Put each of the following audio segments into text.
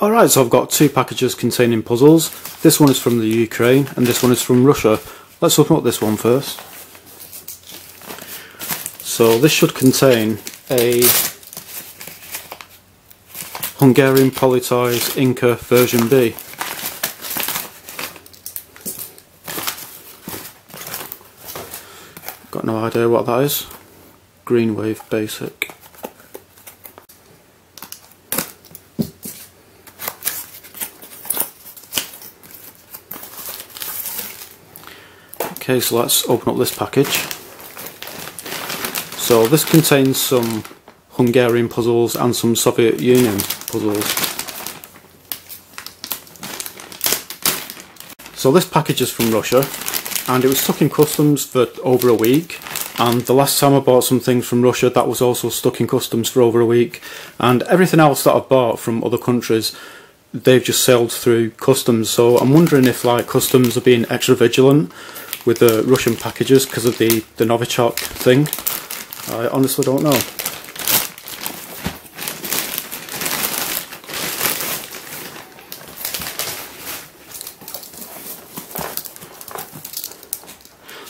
Alright, so I've got two packages containing puzzles. This one is from the Ukraine and this one is from Russia. Let's open up this one first. So this should contain a Hungarian Politoys Inca version B. Got no idea what that is. Green Wave Basic. Okay, so let's open up this package. So this contains some Hungarian puzzles and some Soviet Union puzzles. So this package is from Russia and it was stuck in customs for over a week, and the last time I bought some things from Russia that was also stuck in customs for over a week, and everything else that I've bought from other countries, they've just sailed through customs. So I'm wondering if like customs are being extra vigilant with the Russian packages because of the Novichok thing. I honestly don't know.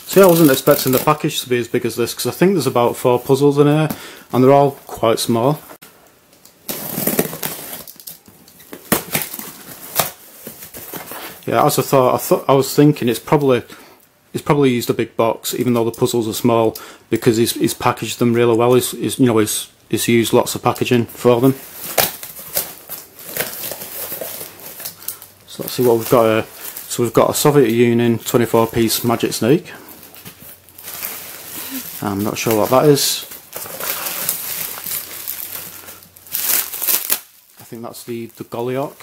So yeah, I wasn't expecting the package to be as big as this because I think there's about 4 puzzles in here and they're all quite small. Yeah, as I was thinking he's probably used a big box, even though the puzzles are small, because he's packaged them really well. He's used lots of packaging for them. So let's see what we've got here. So we've got a Soviet Union 24-piece Mudgett snake. I'm not sure what that is. I think that's the Golyok.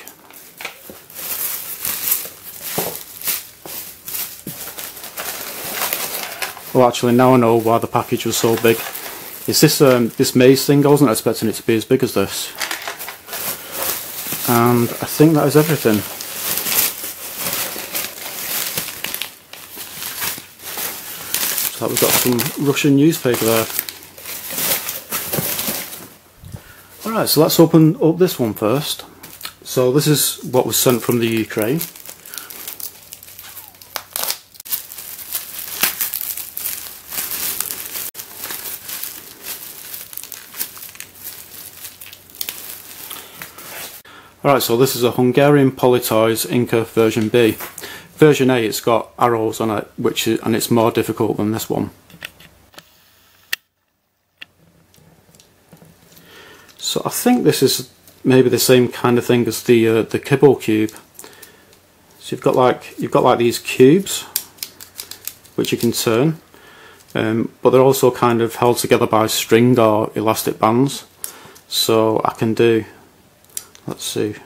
Oh, actually, now I know why the package was so big. It's this maze thing. I wasn't expecting it to be as big as this. And I think that is everything. So we've got some Russian newspaper there. Alright, so let's open up this one first. So this is what was sent from the Ukraine. Alright, so this is a Hungarian Politoys Inca version B. Version A, it's got arrows on it, and it's more difficult than this one. So I think this is maybe the same kind of thing as the Kibble Cube. So you've got like these cubes, which you can turn, but they're also kind of held together by string or elastic bands. So I can do. Let's see.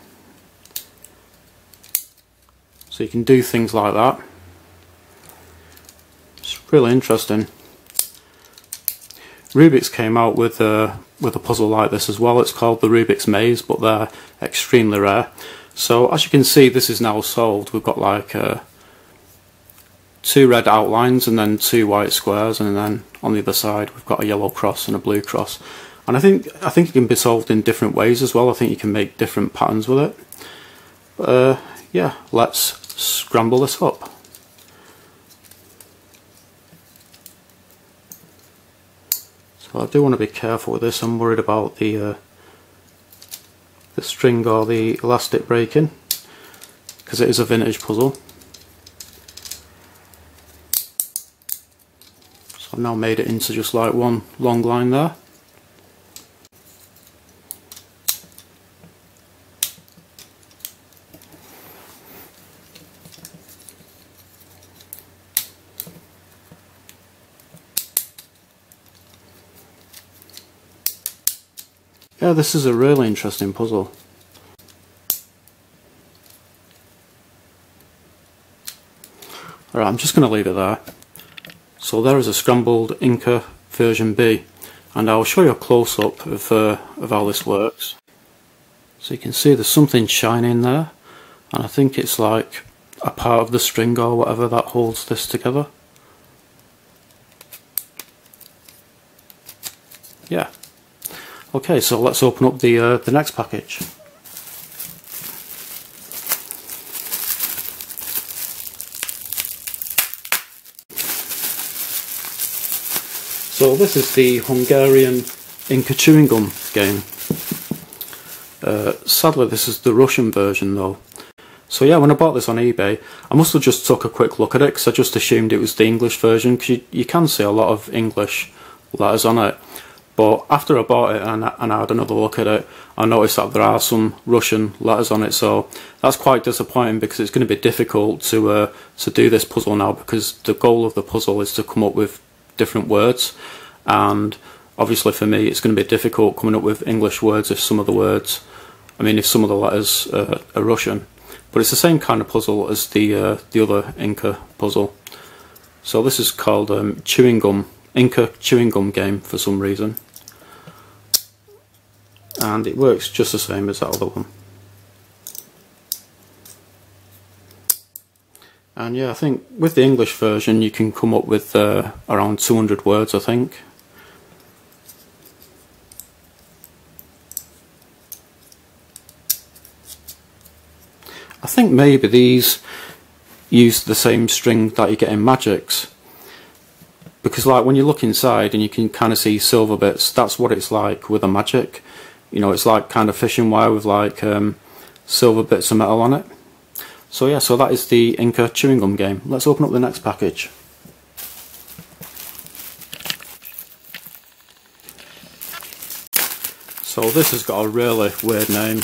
So you can do things like that. It's really interesting. Rubik's came out with a puzzle like this as well. It's called the Rubik's Maze, but they're extremely rare. So as you can see, this is now solved. We've got like 2 red outlines and then 2 white squares, and then on the other side we've got a yellow cross and a blue cross. And I think it can be solved in different ways as well. I think you can make different patterns with it. Yeah, let's scramble this up. So I do want to be careful with this. I'm worried about the string or the elastic breaking, because it is a vintage puzzle. So I've now made it into just like one long line there. Yeah, this is a really interesting puzzle. Alright, I'm just going to leave it there. So there is a scrambled Inca version B, and I'll show you a close-up of how this works. So you can see there's something shining there, and I think it's like a part of the string or whatever that holds this together. Yeah. Okay, so let's open up the next package. So this is the Hungarian Inca chewing gum game. Sadly this is the Russian version though. So yeah, when I bought this on eBay, I must have just took a quick look at it because I just assumed it was the English version, because you can see a lot of English letters on it. But after I bought it and I had another look at it, I noticed that there are some Russian letters on it, so that's quite disappointing because it's going to be difficult to do this puzzle now, because the goal of the puzzle is to come up with different words, and obviously for me it's going to be difficult coming up with English words if some of the words, if some of the letters are Russian. But it's the same kind of puzzle as the other Inca puzzle. So this is called chewing gum, Inca chewing gum game for some reason. And it works just the same as that other one. And yeah, I think with the English version you can come up with around 200 words, I think. I think maybe these use the same string that you get in Mudgett, because like when you look inside and you can kind of see silver bits, that's what it's like with a Mudgett. You know, it's like kind of fishing wire with like silver bits of metal on it. So yeah, so that is the Inca chewing gum game. Let's open up the next package. So this has got a really weird name.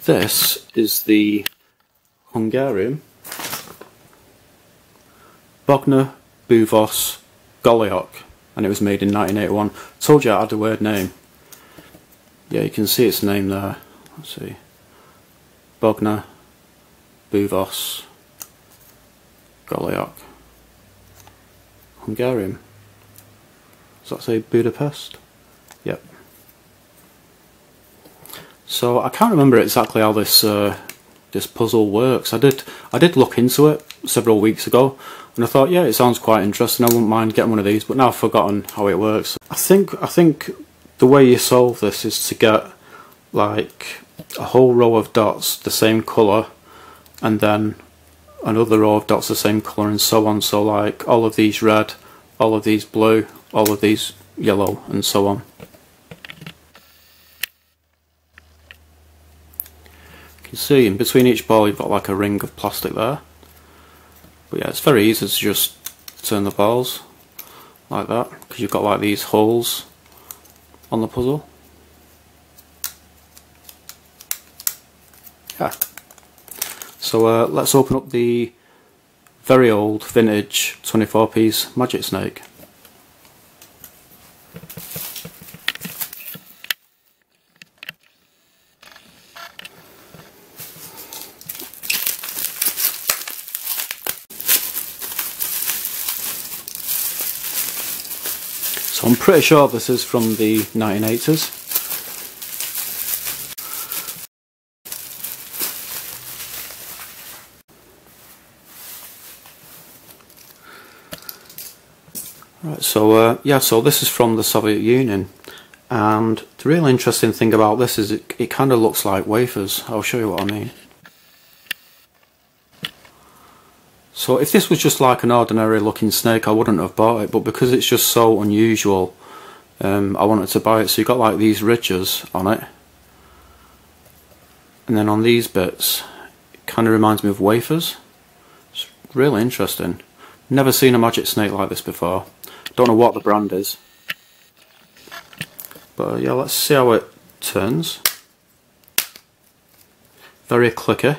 This is the Hungarian Bognar Buvos Golyok, and it was made in 1981. Told you I had a weird name. Yeah, you can see its name there. Let's see. Bognar Buvos Golyok. Hungarian. Does that say Budapest? Yep. So I can't remember exactly how this this puzzle works. I did look into it several weeks ago, and I thought, yeah, it sounds quite interesting. I wouldn't mind getting one of these, but now I've forgotten how it works. I think the way you solve this is to get like a whole row of dots the same colour, and then another row of dots the same colour, and so on. So like all of these red, all of these blue, all of these yellow, and so on. You can see in between each ball you've got like a ring of plastic there. But yeah, it's very easy to just turn the balls like that, because you've got like these holes on the puzzle. Yeah. So let's open up the very old vintage 24-piece Mudgett snake. So I'm pretty sure this is from the 1980s. Right, so yeah, so this is from the Soviet Union, and the really interesting thing about this is it kind of looks like wafers. I'll show you what I mean. So if this was just like an ordinary looking snake, I wouldn't have bought it, but because it's just so unusual, I wanted to buy it. So you've got like these ridges on it, and then on these bits it kind of reminds me of wafers. It's really interesting. Never seen a Mudgett snake like this before. Don't know what the brand is, but yeah, let's see how it turns. Very clicky.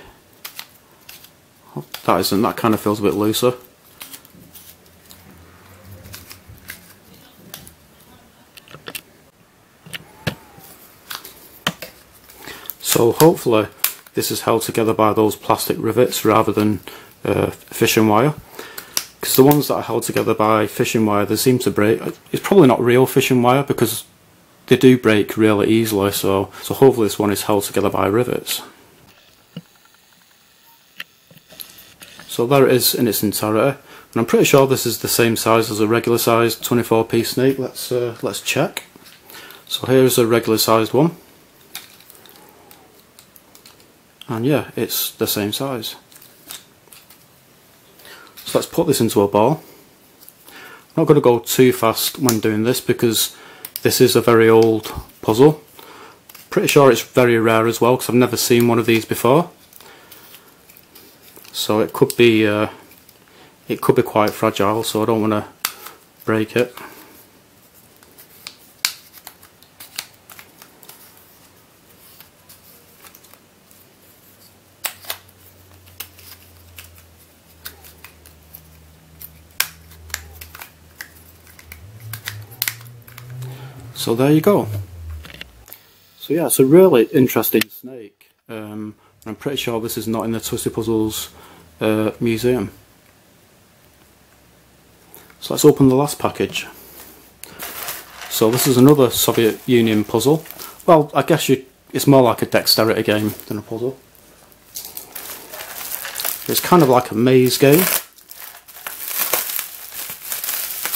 That kind of feels a bit looser. So hopefully this is held together by those plastic rivets rather than fishing wire, because the ones that are held together by fishing wire, they seem to break. It's probably not real fishing wire because they do break really easily, so hopefully this one is held together by rivets. So there it is in its entirety, and I'm pretty sure this is the same size as a regular sized 24-piece snake. Let's check. So here's a regular sized one. and yeah, it's the same size. So let's put this into a ball. I'm not going to go too fast when doing this because this is a very old puzzle. Pretty sure it's very rare as well because I've never seen one of these before. So it could be quite fragile, so I don't want to break it. So there you go. So yeah, it's a really interesting snake. I'm pretty sure this is not in the Twisty Puzzles museum. So let's open the last package. So this is another Soviet Union puzzle. Well, I guess it's more like a dexterity game than a puzzle. It's kind of like a maze game.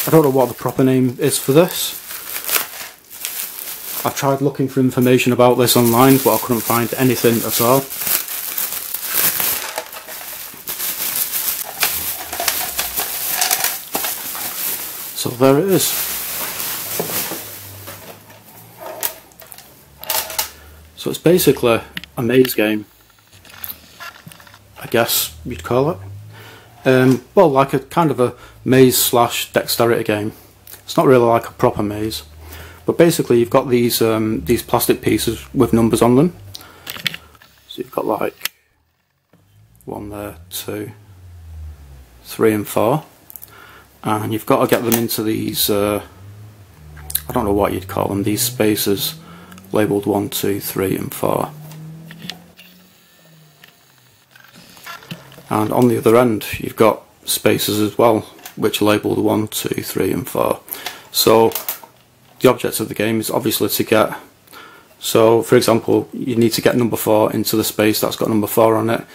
I don't know what the proper name is for this. I tried looking for information about this online, but I couldn't find anything at all. So there it is. So it's basically a maze game, I guess you'd call it. Well, like a kind of a maze slash dexterity game. It's not really like a proper maze. But basically you've got these plastic pieces with numbers on them. So you've got like 1 there, 2, 3 and 4. And you've got to get them into these, I don't know what you'd call them, these spaces labelled 1, 2, 3 and 4. And on the other end you've got spaces as well, which are labelled 1, 2, 3 and 4. So the object of the game is obviously to get, so for example you need to get number 4 into the space that's got number 4 on it,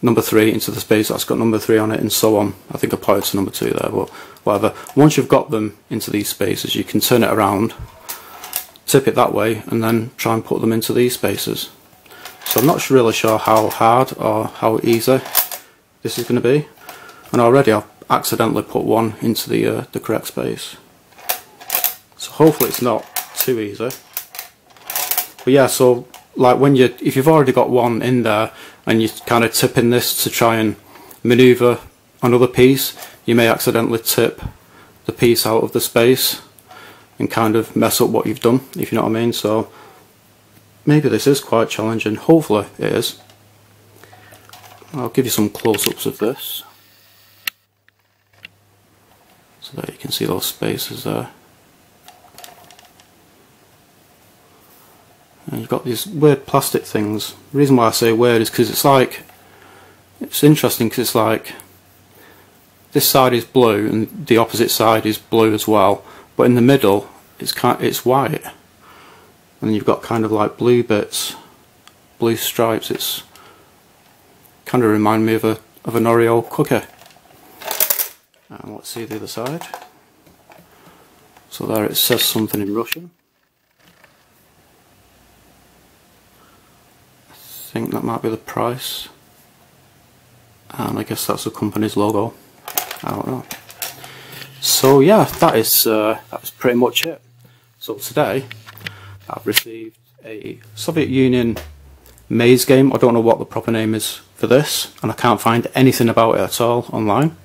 number 3 into the space that's got number 3 on it, and so on. I think I pointed to number 2 there, but whatever. Once you've got them into these spaces you can turn it around, tip it that way, and then try and put them into these spaces. So I'm not really sure how hard or how easy this is going to be, and already I've accidentally put 1 into the correct space. So hopefully it's not too easy. But yeah, so like if you've already got 1 in there and you're kind of tipping this to try and manoeuvre another piece, you may accidentally tip the piece out of the space and kind of mess up what you've done, if you know what I mean. So maybe this is quite challenging. Hopefully it is. I'll give you some close-ups of this so that you can see those spaces there. And you've got these weird plastic things. The reason why I say weird is because it's interesting because it's like this side is blue and the opposite side is blue as well, but in the middle it's white, and then you've got kind of like blue bits, blue stripes. It's kind of remind me of an Oreo cookie. And let's see the other side. So there it says something in Russian. I think that might be the price, and I guess that's the company's logo. I don't know. So yeah, that was pretty much it. So today I've received a Soviet Union maze game. I don't know what the proper name is for this, and I can't find anything about it at all online.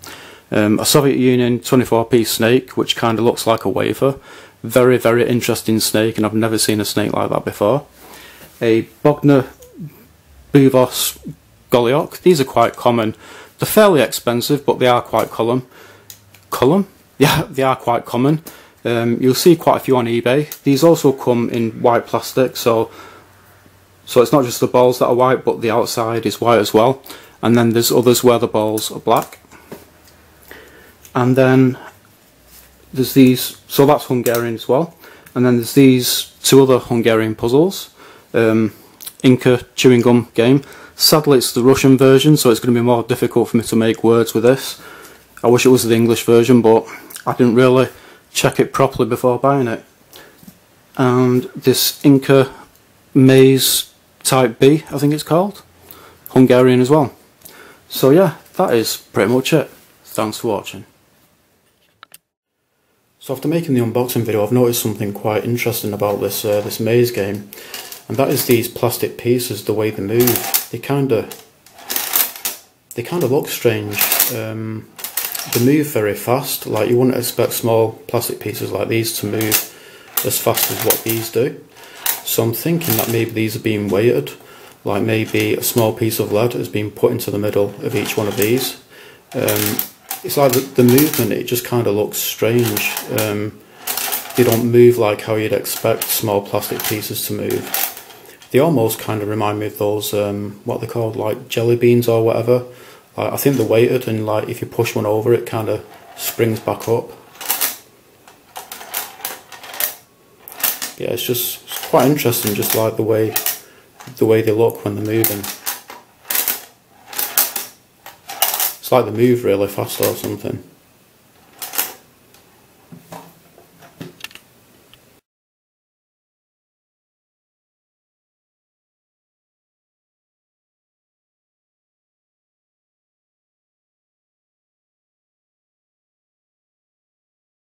A Soviet Union 24-piece snake, which kind of looks like a wafer. Very, very interesting snake, and I've never seen a snake like that before. A Bognar Buvos Golyok. These are quite common. They're fairly expensive, but they are quite common. Yeah, they are quite common. You'll see quite a few on eBay. These also come in white plastic, so it's not just the balls that are white, but the outside is white as well. And then there's others where the balls are black. And then there's these, so that's Hungarian as well. And then there's these 2 other Hungarian puzzles. Inca chewing gum game. Sadly it's the Russian version, so it's going to be more difficult for me to make words with this. I wish it was the English version, but I didn't really check it properly before buying it. And this Inca Maze Type B, I think it's called. Hungarian as well. So yeah, that is pretty much it. Thanks for watching. So after making the unboxing video, I've noticed something quite interesting about this this maze game, and that is these plastic pieces, the way they move. They kind of look strange. They move very fast. Like, you wouldn't expect small plastic pieces like these to move as fast as what these do. So I'm thinking that maybe these are being weighted. Like, maybe a small piece of lead has been put into the middle of each one of these. It's like the movement, it just kind of looks strange. They don't move like how you'd expect small plastic pieces to move. They almost kind of remind me of those, what they're called, like jelly beans or whatever. Like, I think they're weighted, and like if you push one over, it kind of springs back up. Yeah, it's quite interesting, just like the way they look when they're moving. It's like they move really fast or something.